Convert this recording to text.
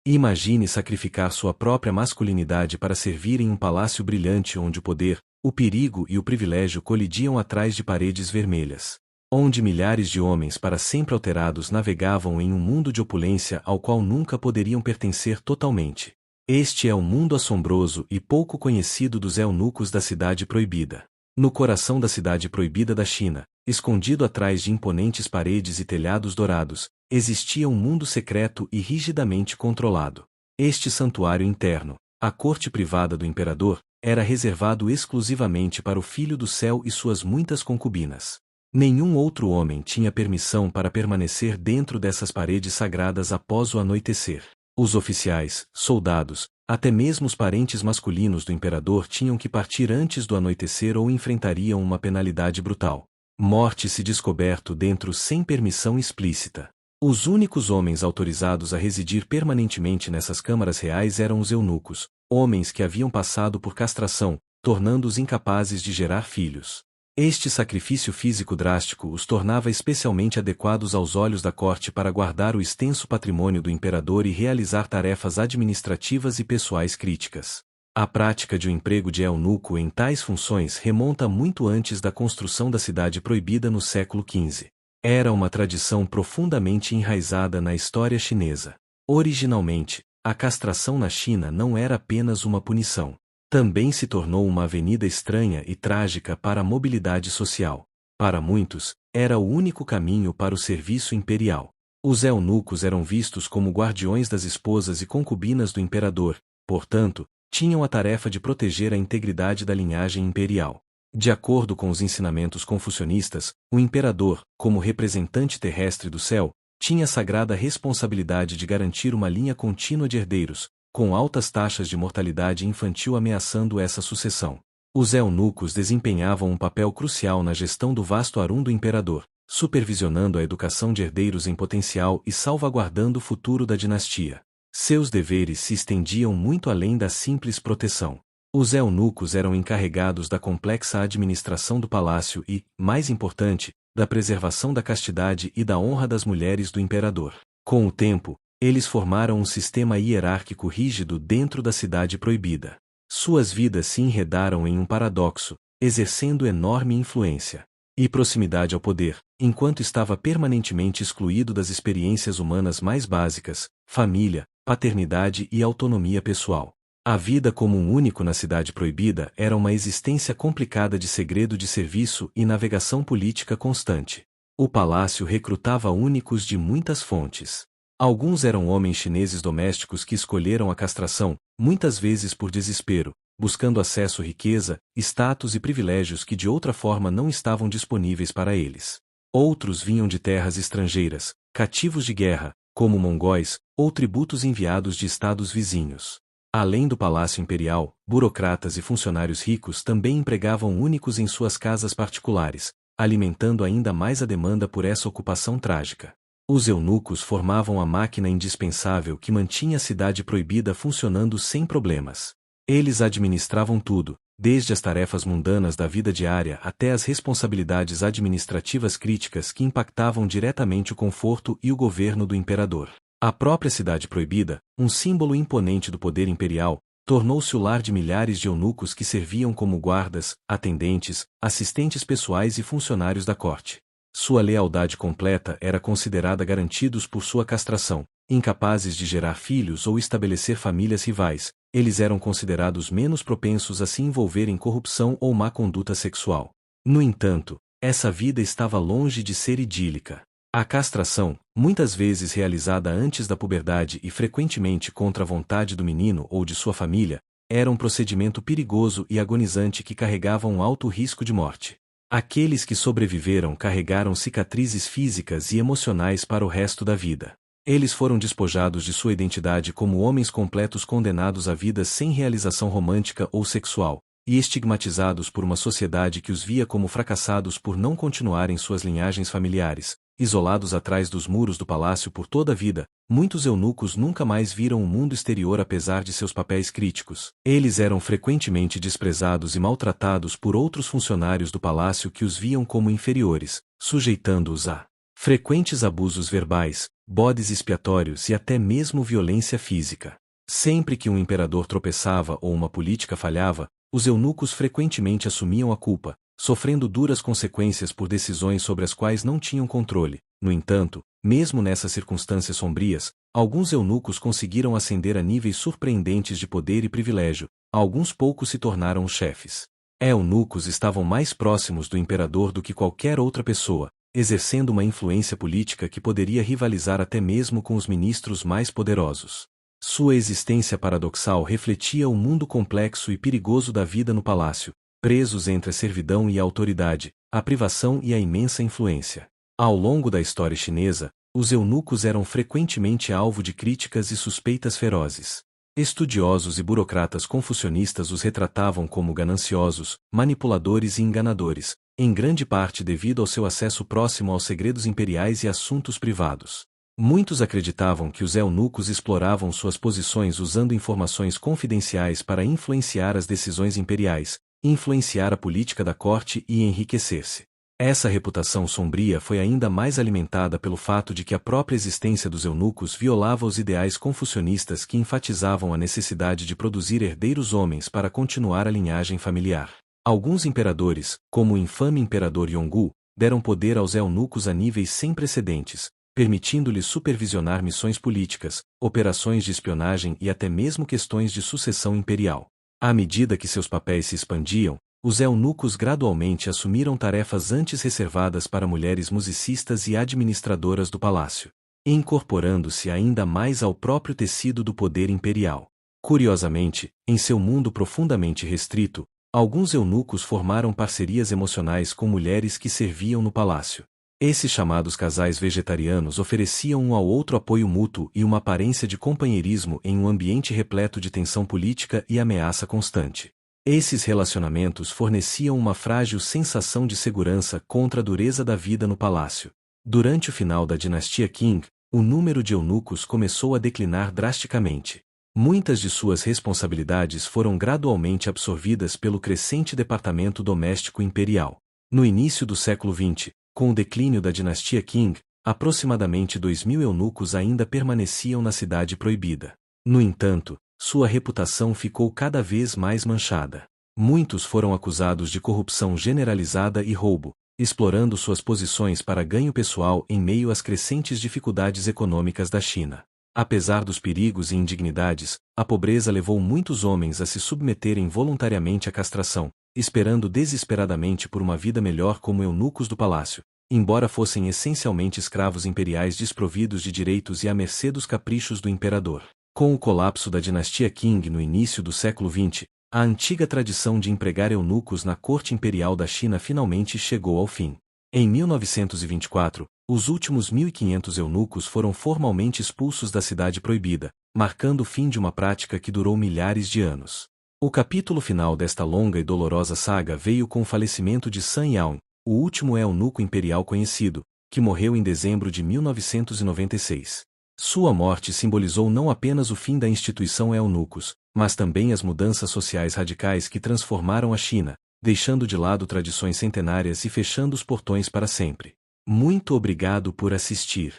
Imagine sacrificar sua própria masculinidade para servir em um palácio brilhante onde o poder, o perigo e o privilégio colidiam atrás de paredes vermelhas. Onde milhares de homens para sempre alterados navegavam em um mundo de opulência ao qual nunca poderiam pertencer totalmente. Este é o mundo assombroso e pouco conhecido dos eunucos da Cidade Proibida. No coração da Cidade Proibida da China, escondido atrás de imponentes paredes e telhados dourados, existia um mundo secreto e rigidamente controlado. Este santuário interno, a corte privada do imperador, era reservado exclusivamente para o Filho do Céu e suas muitas concubinas. Nenhum outro homem tinha permissão para permanecer dentro dessas paredes sagradas após o anoitecer. Os oficiais, soldados, até mesmo os parentes masculinos do imperador tinham que partir antes do anoitecer ou enfrentariam uma penalidade brutal. Morte se descoberto dentro sem permissão explícita. Os únicos homens autorizados a residir permanentemente nessas câmaras reais eram os eunucos, homens que haviam passado por castração, tornando-os incapazes de gerar filhos. Este sacrifício físico drástico os tornava especialmente adequados aos olhos da corte para guardar o extenso patrimônio do imperador e realizar tarefas administrativas e pessoais críticas. A prática de um emprego de eunuco em tais funções remonta muito antes da construção da Cidade Proibida no século XV. Era uma tradição profundamente enraizada na história chinesa. Originalmente, a castração na China não era apenas uma punição. Também se tornou uma avenida estranha e trágica para a mobilidade social. Para muitos, era o único caminho para o serviço imperial. Os eunucos eram vistos como guardiões das esposas e concubinas do imperador, portanto, tinham a tarefa de proteger a integridade da linhagem imperial. De acordo com os ensinamentos confucionistas, o imperador, como representante terrestre do céu, tinha a sagrada responsabilidade de garantir uma linha contínua de herdeiros, com altas taxas de mortalidade infantil ameaçando essa sucessão. Os eunucos desempenhavam um papel crucial na gestão do vasto harum do imperador, supervisionando a educação de herdeiros em potencial e salvaguardando o futuro da dinastia. Seus deveres se estendiam muito além da simples proteção. Os eunucos eram encarregados da complexa administração do palácio e, mais importante, da preservação da castidade e da honra das mulheres do imperador. Com o tempo, eles formaram um sistema hierárquico rígido dentro da Cidade Proibida. Suas vidas se enredaram em um paradoxo, exercendo enorme influência e proximidade ao poder, enquanto estava permanentemente excluído das experiências humanas mais básicas, família, paternidade e autonomia pessoal. A vida como um único na Cidade Proibida era uma existência complicada de segredo de serviço e navegação política constante. O palácio recrutava únicos de muitas fontes. Alguns eram homens chineses domésticos que escolheram a castração, muitas vezes por desespero, buscando acesso à riqueza, status e privilégios que de outra forma não estavam disponíveis para eles. Outros vinham de terras estrangeiras, cativos de guerra, como mongóis, ou tributos enviados de estados vizinhos. Além do palácio imperial, burocratas e funcionários ricos também empregavam únicos em suas casas particulares, alimentando ainda mais a demanda por essa ocupação trágica. Os eunucos formavam a máquina indispensável que mantinha a Cidade Proibida funcionando sem problemas. Eles administravam tudo, desde as tarefas mundanas da vida diária até as responsabilidades administrativas críticas que impactavam diretamente o conforto e o governo do imperador. A própria Cidade Proibida, um símbolo imponente do poder imperial, tornou-se o lar de milhares de eunucos que serviam como guardas, atendentes, assistentes pessoais e funcionários da corte. Sua lealdade completa era considerada garantidos por sua castração. Incapazes de gerar filhos ou estabelecer famílias rivais, eles eram considerados menos propensos a se envolver em corrupção ou má conduta sexual. No entanto, essa vida estava longe de ser idílica. A castração, muitas vezes realizada antes da puberdade e frequentemente contra a vontade do menino ou de sua família, era um procedimento perigoso e agonizante que carregava um alto risco de morte. Aqueles que sobreviveram carregaram cicatrizes físicas e emocionais para o resto da vida. Eles foram despojados de sua identidade como homens completos condenados a vidas sem realização romântica ou sexual, e estigmatizados por uma sociedade que os via como fracassados por não continuarem suas linhagens familiares. Isolados atrás dos muros do palácio por toda a vida, muitos eunucos nunca mais viram o mundo exterior apesar de seus papéis críticos. Eles eram frequentemente desprezados e maltratados por outros funcionários do palácio que os viam como inferiores, sujeitando-os a Frequentes abusos verbais, bodes expiatórios e até mesmo violência física. Sempre que um imperador tropeçava ou uma política falhava, os eunucos frequentemente assumiam a culpa, sofrendo duras consequências por decisões sobre as quais não tinham controle. No entanto, mesmo nessas circunstâncias sombrias, alguns eunucos conseguiram ascender a níveis surpreendentes de poder e privilégio, alguns poucos se tornaram os chefes. Eunucos estavam mais próximos do imperador do que qualquer outra pessoa, exercendo uma influência política que poderia rivalizar até mesmo com os ministros mais poderosos. Sua existência paradoxal refletia o mundo complexo e perigoso da vida no palácio, presos entre a servidão e a autoridade, a privação e a imensa influência. Ao longo da história chinesa, os eunucos eram frequentemente alvo de críticas e suspeitas ferozes. Estudiosos e burocratas confucionistas os retratavam como gananciosos, manipuladores e enganadores, em grande parte devido ao seu acesso próximo aos segredos imperiais e assuntos privados. Muitos acreditavam que os eunucos exploravam suas posições usando informações confidenciais para influenciar as decisões imperiais, influenciar a política da corte e enriquecer-se. Essa reputação sombria foi ainda mais alimentada pelo fato de que a própria existência dos eunucos violava os ideais confucionistas que enfatizavam a necessidade de produzir herdeiros homens para continuar a linhagem familiar. Alguns imperadores, como o infame imperador Yongu, deram poder aos eunucos a níveis sem precedentes, permitindo-lhes supervisionar missões políticas, operações de espionagem e até mesmo questões de sucessão imperial. À medida que seus papéis se expandiam, os eunucos gradualmente assumiram tarefas antes reservadas para mulheres musicistas e administradoras do palácio, incorporando-se ainda mais ao próprio tecido do poder imperial. Curiosamente, em seu mundo profundamente restrito, alguns eunucos formaram parcerias emocionais com mulheres que serviam no palácio. Esses chamados casais vegetarianos ofereciam um ao outro apoio mútuo e uma aparência de companheirismo em um ambiente repleto de tensão política e ameaça constante. Esses relacionamentos forneciam uma frágil sensação de segurança contra a dureza da vida no palácio. Durante o final da dinastia Qing, o número de eunucos começou a declinar drasticamente. Muitas de suas responsabilidades foram gradualmente absorvidas pelo crescente departamento doméstico imperial. No início do século XX, com o declínio da dinastia Qing, aproximadamente 2.000 eunucos ainda permaneciam na Cidade Proibida. No entanto, sua reputação ficou cada vez mais manchada. Muitos foram acusados de corrupção generalizada e roubo, explorando suas posições para ganho pessoal em meio às crescentes dificuldades econômicas da China. Apesar dos perigos e indignidades, a pobreza levou muitos homens a se submeterem voluntariamente à castração, esperando desesperadamente por uma vida melhor como eunucos do palácio, embora fossem essencialmente escravos imperiais desprovidos de direitos e à mercê dos caprichos do imperador. Com o colapso da dinastia Qing no início do século XX, a antiga tradição de empregar eunucos na corte imperial da China finalmente chegou ao fim. Em 1924, os últimos 1.500 eunucos foram formalmente expulsos da Cidade Proibida, marcando o fim de uma prática que durou milhares de anos. O capítulo final desta longa e dolorosa saga veio com o falecimento de Sun Yaon, o último eunuco imperial conhecido, que morreu em dezembro de 1996. Sua morte simbolizou não apenas o fim da instituição eunucos, mas também as mudanças sociais radicais que transformaram a China, deixando de lado tradições centenárias e fechando os portões para sempre. Muito obrigado por assistir.